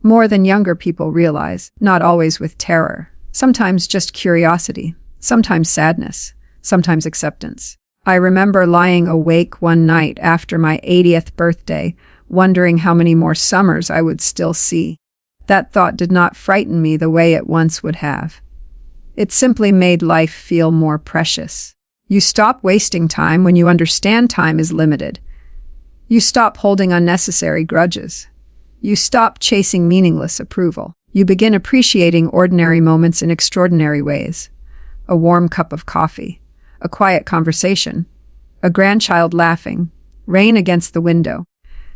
More than younger people realize, not always with terror. Sometimes just curiosity, sometimes sadness, sometimes acceptance. I remember lying awake one night after my 80th birthday, wondering how many more summers I would still see. That thought did not frighten me the way it once would have. It simply made life feel more precious. You stop wasting time when you understand time is limited. You stop holding unnecessary grudges. You stop chasing meaningless approval. You begin appreciating ordinary moments in extraordinary ways. A warm cup of coffee, a quiet conversation, a grandchild laughing, rain against the window.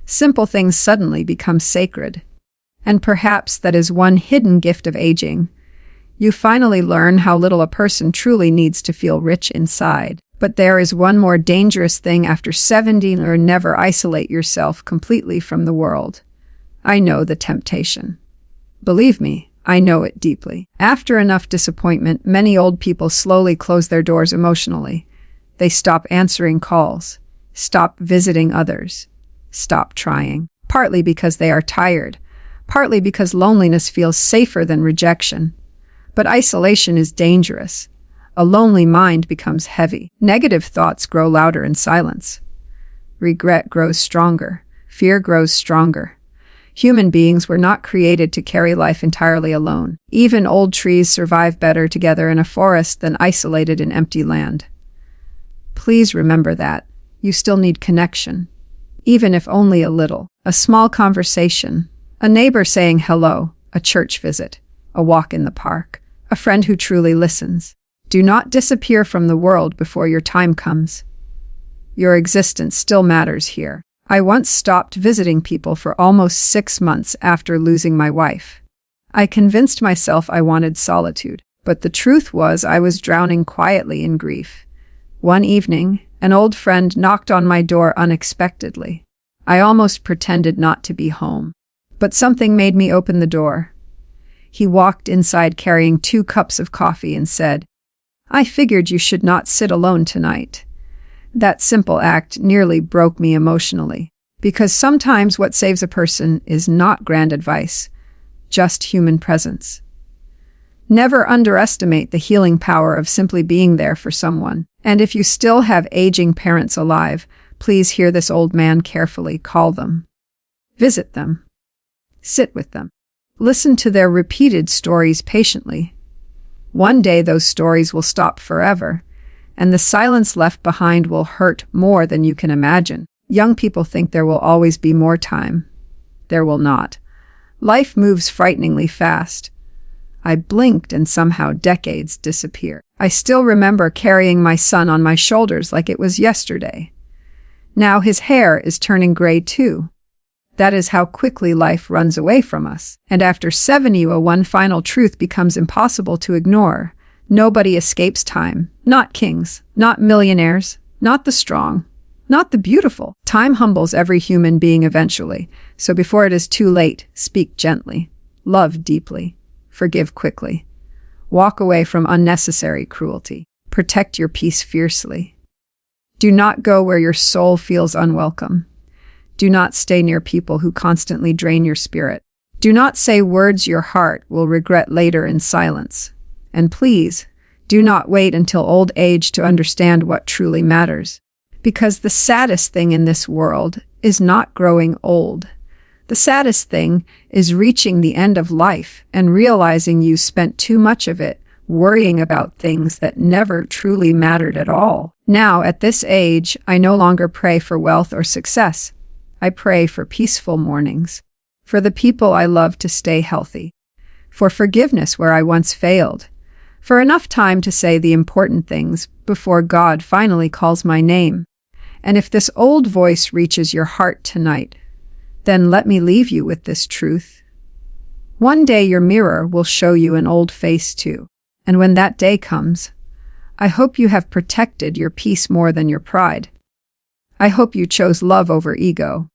Simple things suddenly become sacred. And perhaps that is one hidden gift of aging. You finally learn how little a person truly needs to feel rich inside. But there is one more dangerous thing after 70, or never isolate yourself completely from the world. I know the temptation. Believe me, I know it deeply. After enough disappointment, many old people slowly close their doors emotionally. They stop answering calls, stop visiting others, stop trying. Partly because they are tired, partly because loneliness feels safer than rejection. But isolation is dangerous. A lonely mind becomes heavy. Negative thoughts grow louder in silence. Regret grows stronger. Fear grows stronger. Human beings were not created to carry life entirely alone. Even old trees survive better together in a forest than isolated in empty land. Please remember that. You still need connection. Even if only a little. A small conversation. A neighbor saying hello. A church visit. A walk in the park. A friend who truly listens. Do not disappear from the world before your time comes. Your existence still matters here. I once stopped visiting people for almost 6 months after losing my wife. I convinced myself I wanted solitude, But the truth was I was drowning quietly in grief. One evening, an old friend knocked on my door unexpectedly. I almost pretended not to be home, but something made me open the door. He walked inside carrying 2 cups of coffee and said, "I figured you should not sit alone tonight." That simple act nearly broke me emotionally, because sometimes what saves a person is not grand advice, just human presence. Never underestimate the healing power of simply being there for someone. And if you still have aging parents alive, please hear this old man carefully. Call them. Visit them. Sit with them. Listen to their repeated stories patiently. One day those stories will stop forever, and the silence left behind will hurt more than you can imagine. Young people think there will always be more time. There will not. Life moves frighteningly fast. I blinked and somehow decades disappear. I still remember carrying my son on my shoulders like it was yesterday. Now his hair is turning gray too. That is how quickly life runs away from us. And after 70, one final truth becomes impossible to ignore. Nobody escapes time. Not kings, not millionaires, not the strong, not the beautiful. Time humbles every human being eventually. So before it is too late, speak gently, love deeply, forgive quickly. Walk away from unnecessary cruelty. Protect your peace fiercely. Do not go where your soul feels unwelcome. Do not stay near people who constantly drain your spirit. Do not say words your heart will regret later in silence. And please, do not wait until old age to understand what truly matters. Because the saddest thing in this world is not growing old. The saddest thing is reaching the end of life and realizing you spent too much of it worrying about things that never truly mattered at all. Now, at this age, I no longer pray for wealth or success. I pray for peaceful mornings, for the people I love to stay healthy, for forgiveness where I once failed, for enough time to say the important things before God finally calls my name. And if this old voice reaches your heart tonight, then let me leave you with this truth. One day your mirror will show you an old face too. And when that day comes, I hope you have protected your peace more than your pride. I hope you chose love over ego.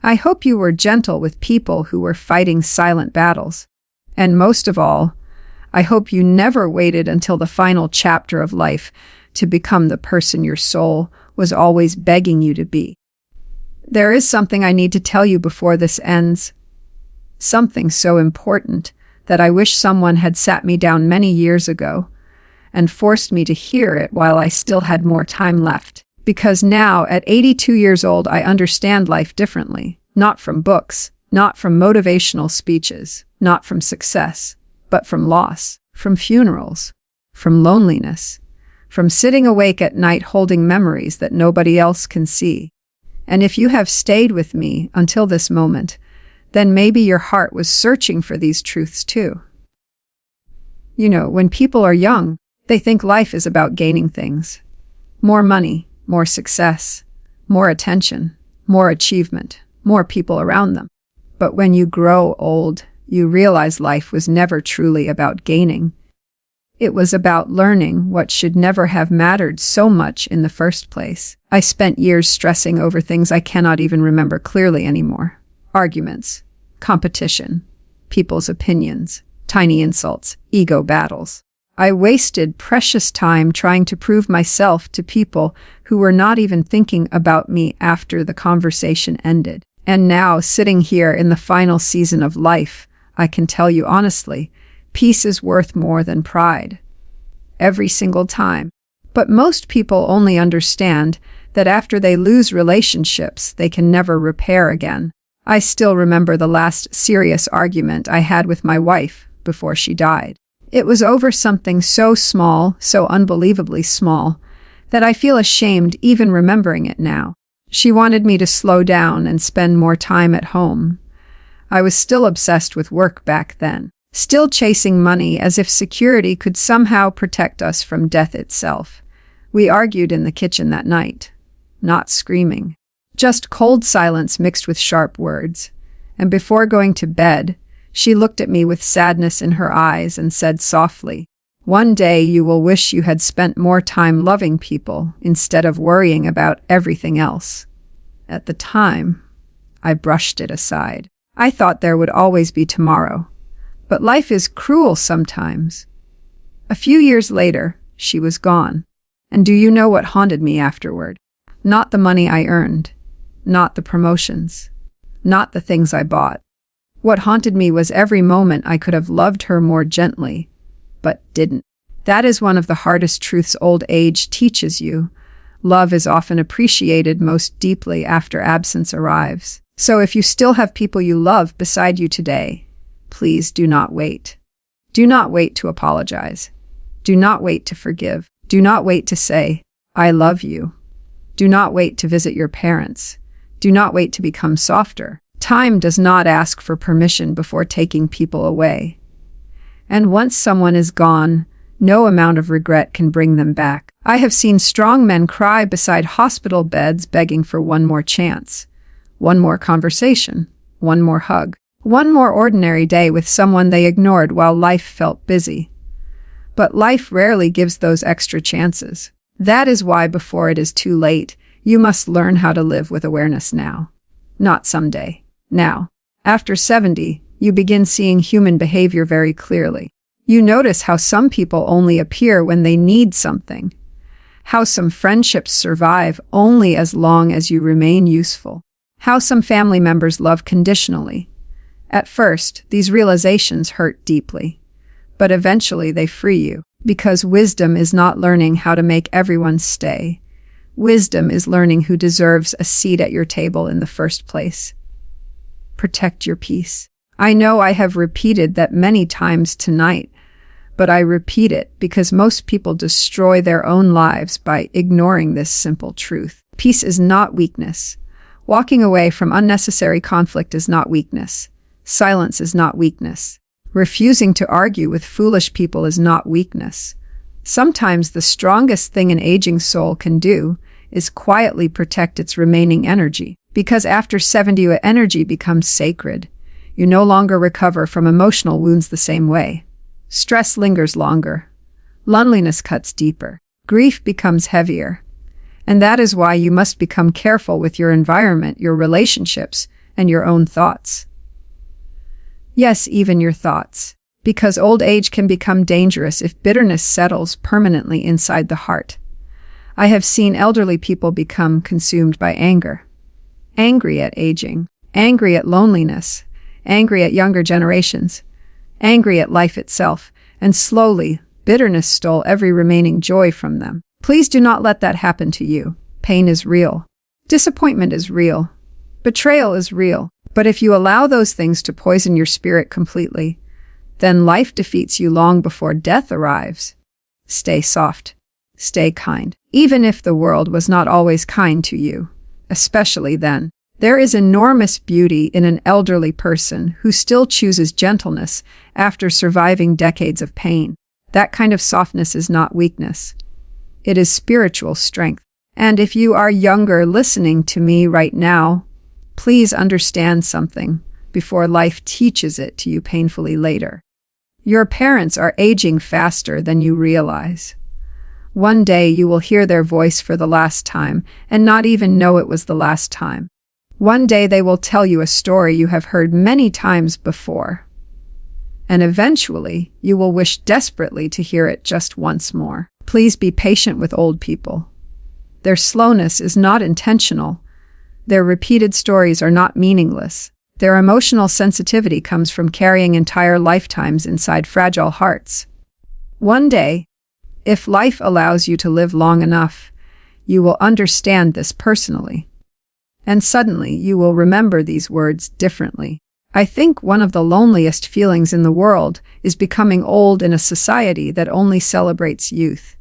I hope you were gentle with people who were fighting silent battles. And most of all, I hope you never waited until the final chapter of life to become the person your soul was always begging you to be. There is something I need to tell you before this ends. Something so important that I wish someone had sat me down many years ago and forced me to hear it while I still had more time left. Because now, at 82 years old, I understand life differently. Not from books, not from motivational speeches, not from success, but from loss, from funerals, from loneliness, from sitting awake at night holding memories that nobody else can see. And if you have stayed with me until this moment, then maybe your heart was searching for these truths too. You know, when people are young, they think life is about gaining things. More money, more success, more attention, more achievement, more people around them. But when you grow old, you realize life was never truly about gaining. It was about learning what should never have mattered so much in the first place. I spent years stressing over things I cannot even remember clearly anymore. Arguments, competition, people's opinions, tiny insults, ego battles. I wasted precious time trying to prove myself to people who were not even thinking about me after the conversation ended. And now, sitting here in the final season of life, I can tell you honestly, peace is worth more than pride. Every single time. But most people only understand that after they lose relationships, they can never repair again. I still remember the last serious argument I had with my wife before she died. It was over something so small, so unbelievably small, that I feel ashamed even remembering it now. She wanted me to slow down and spend more time at home. I was still obsessed with work back then, still chasing money as if security could somehow protect us from death itself. We argued in the kitchen that night, not screaming, just cold silence mixed with sharp words. And before going to bed, she looked at me with sadness in her eyes and said softly, One day you will wish you had spent more time loving people instead of worrying about everything else. At the time, I brushed it aside. I thought there would always be tomorrow. But life is cruel sometimes. A few years later, she was gone. And do you know what haunted me afterward? Not the money I earned, not the promotions, not the things I bought. What haunted me was every moment I could have loved her more gently, but didn't. That is one of the hardest truths old age teaches you. Love is often appreciated most deeply after absence arrives. So if you still have people you love beside you today, please do not wait. Do not wait to apologize. Do not wait to forgive. Do not wait to say, I love you. Do not wait to visit your parents. Do not wait to become softer. Time does not ask for permission before taking people away. And once someone is gone, no amount of regret can bring them back. I have seen strong men cry beside hospital beds begging for one more chance, one more conversation, one more hug, one more ordinary day with someone they ignored while life felt busy. But life rarely gives those extra chances. That is why before it is too late, you must learn how to live with awareness now. Not someday. Now. After 70, you begin seeing human behavior very clearly. You notice how some people only appear when they need something. How some friendships survive only as long as you remain useful. How some family members love conditionally. At first, these realizations hurt deeply. But eventually they free you. Because wisdom is not learning how to make everyone stay. Wisdom is learning who deserves a seat at your table in the first place. Protect your peace. I know I have repeated that many times tonight, but I repeat it because most people destroy their own lives by ignoring this simple truth. Peace is not weakness. Walking away from unnecessary conflict is not weakness. Silence is not weakness. Refusing to argue with foolish people is not weakness. Sometimes the strongest thing an aging soul can do is quietly protect its remaining energy. Because after 70, your energy becomes sacred. You no longer recover from emotional wounds the same way. Stress lingers longer. Loneliness cuts deeper. Grief becomes heavier. And that is why you must become careful with your environment, your relationships, and your own thoughts. Yes, even your thoughts. Because old age can become dangerous if bitterness settles permanently inside the heart. I have seen elderly people become consumed by anger. Angry at aging. Angry at loneliness. Angry at younger generations. Angry at life itself. And slowly, bitterness stole every remaining joy from them. Please do not let that happen to you. Pain is real. Disappointment is real. Betrayal is real. But if you allow those things to poison your spirit completely, then life defeats you long before death arrives. Stay soft. Stay kind. Even if the world was not always kind to you, especially then. There is enormous beauty in an elderly person who still chooses gentleness after surviving decades of pain. That kind of softness is not weakness. It is spiritual strength. And if you are younger listening to me right now, please understand something before life teaches it to you painfully later. Your parents are aging faster than you realize. One day you will hear their voice for the last time and not even know it was the last time. One day they will tell you a story you have heard many times before. And eventually you will wish desperately to hear it just once more. Please be patient with old people. Their slowness is not intentional. Their repeated stories are not meaningless. Their emotional sensitivity comes from carrying entire lifetimes inside fragile hearts. One day, if life allows you to live long enough, you will understand this personally. And suddenly you will remember these words differently. I think one of the loneliest feelings in the world is becoming old in a society that only celebrates youth.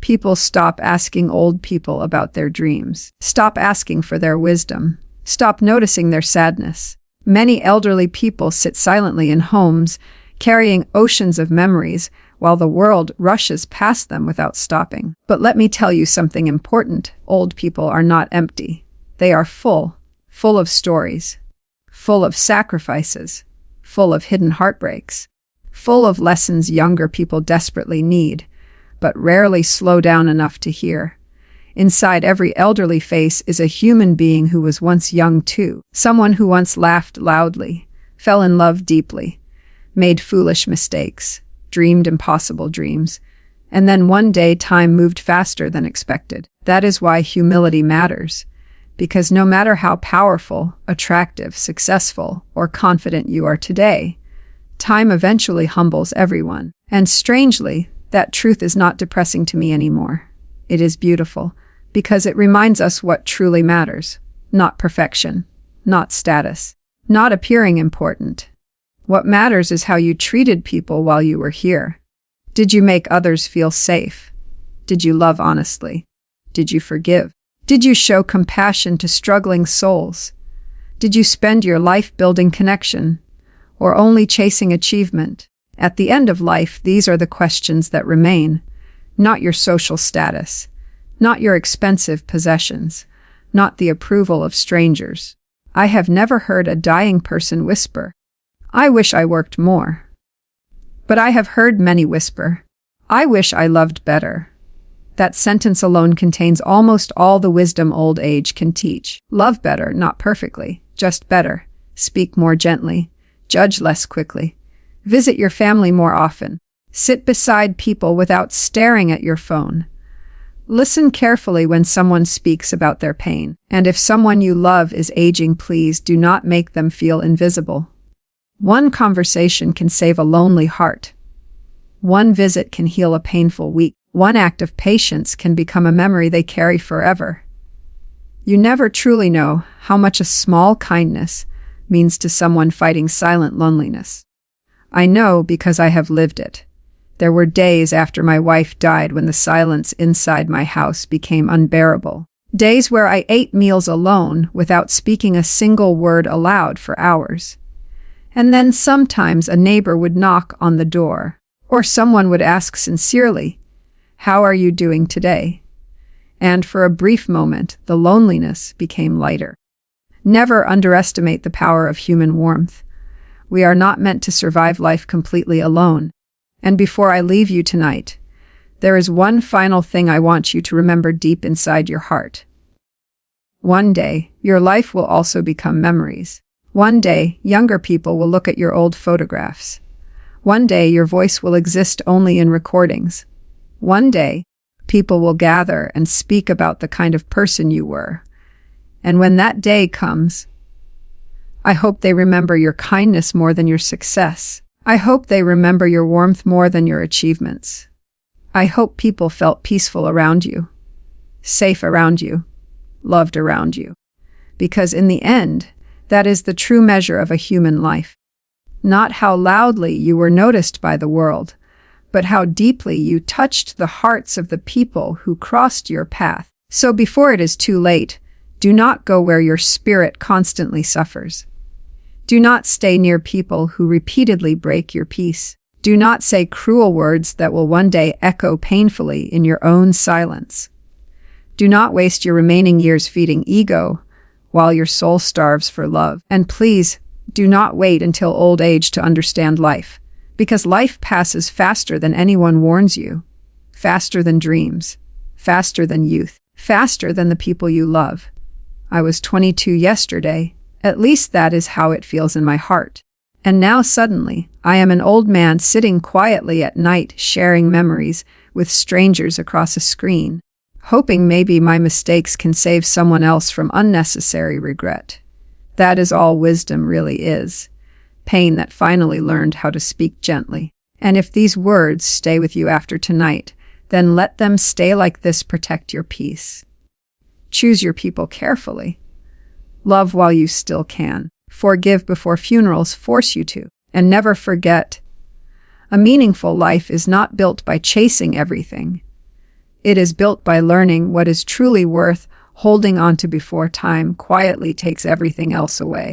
People stop asking old people about their dreams. Stop asking for their wisdom. Stop noticing their sadness. Many elderly people sit silently in homes, carrying oceans of memories, while the world rushes past them without stopping. But let me tell you something important. Old people are not empty. They are full of stories, full of sacrifices, full of hidden heartbreaks. full of lessons younger people desperately need, but rarely slow down enough to hear. Inside every elderly face is a human being who was once young too, someone who once laughed loudly, fell in love deeply, made foolish mistakes, dreamed impossible dreams, and then one day time moved faster than expected. That is why humility matters, because no matter how powerful, attractive, successful, or confident you are today, time eventually humbles everyone. And strangely, that truth is not depressing to me anymore. It is beautiful, because it reminds us what truly matters. Not perfection, not status, not appearing important. What matters is how you treated people while you were here. Did you make others feel safe? Did you love honestly? Did you forgive? Did you show compassion to struggling souls? Did you spend your life building connection, or only chasing achievement? At the end of life, these are the questions that remain, not your social status, not your expensive possessions, not the approval of strangers. I have never heard a dying person whisper, "I wish I worked more." But I have heard many whisper, "I wish I loved better." That sentence alone contains almost all the wisdom old age can teach. Love better, not perfectly, just better. Speak more gently. Judge less quickly. Visit your family more often. Sit beside people without staring at your phone. Listen carefully when someone speaks about their pain. And if someone you love is aging, please do not make them feel invisible. One conversation can save a lonely heart. One visit can heal a painful week. One act of patience can become a memory they carry forever. You never truly know how much a small kindness means to someone fighting silent loneliness. I know because I have lived it. There were days after my wife died when the silence inside my house became unbearable. Days where I ate meals alone without speaking a single word aloud for hours. And then sometimes a neighbor would knock on the door, or someone would ask sincerely, "How are you doing today?" And for a brief moment, the loneliness became lighter. Never underestimate the power of human warmth. We are not meant to survive life completely alone. And before I leave you tonight, there is one final thing I want you to remember deep inside your heart. One day, your life will also become memories. One day, younger people will look at your old photographs. One day, your voice will exist only in recordings. One day, people will gather and speak about the kind of person you were. And when that day comes, I hope they remember your kindness more than your success. I hope they remember your warmth more than your achievements. I hope people felt peaceful around you, safe around you, loved around you. Because in the end, that is the true measure of a human life. Not how loudly you were noticed by the world, but how deeply you touched the hearts of the people who crossed your path. So before it is too late, do not go where your spirit constantly suffers. Do not stay near people who repeatedly break your peace. Do not say cruel words that will one day echo painfully in your own silence. Do not waste your remaining years feeding ego while your soul starves for love. And please, do not wait until old age to understand life. Because life passes faster than anyone warns you, faster than dreams, faster than youth, faster than the people you love. I was 22 yesterday, at least that is how it feels in my heart. And now suddenly, I am an old man sitting quietly at night sharing memories with strangers across a screen, hoping maybe my mistakes can save someone else from unnecessary regret. That is all wisdom really is. Pain that finally learned how to speak gently. And if these words stay with you after tonight, then let them stay like this. Protect your peace. Choose your people carefully. Love while you still can. Forgive before funerals force you to. And never forget, a meaningful life is not built by chasing everything. It is built by learning what is truly worth holding on to before time quietly takes everything else away.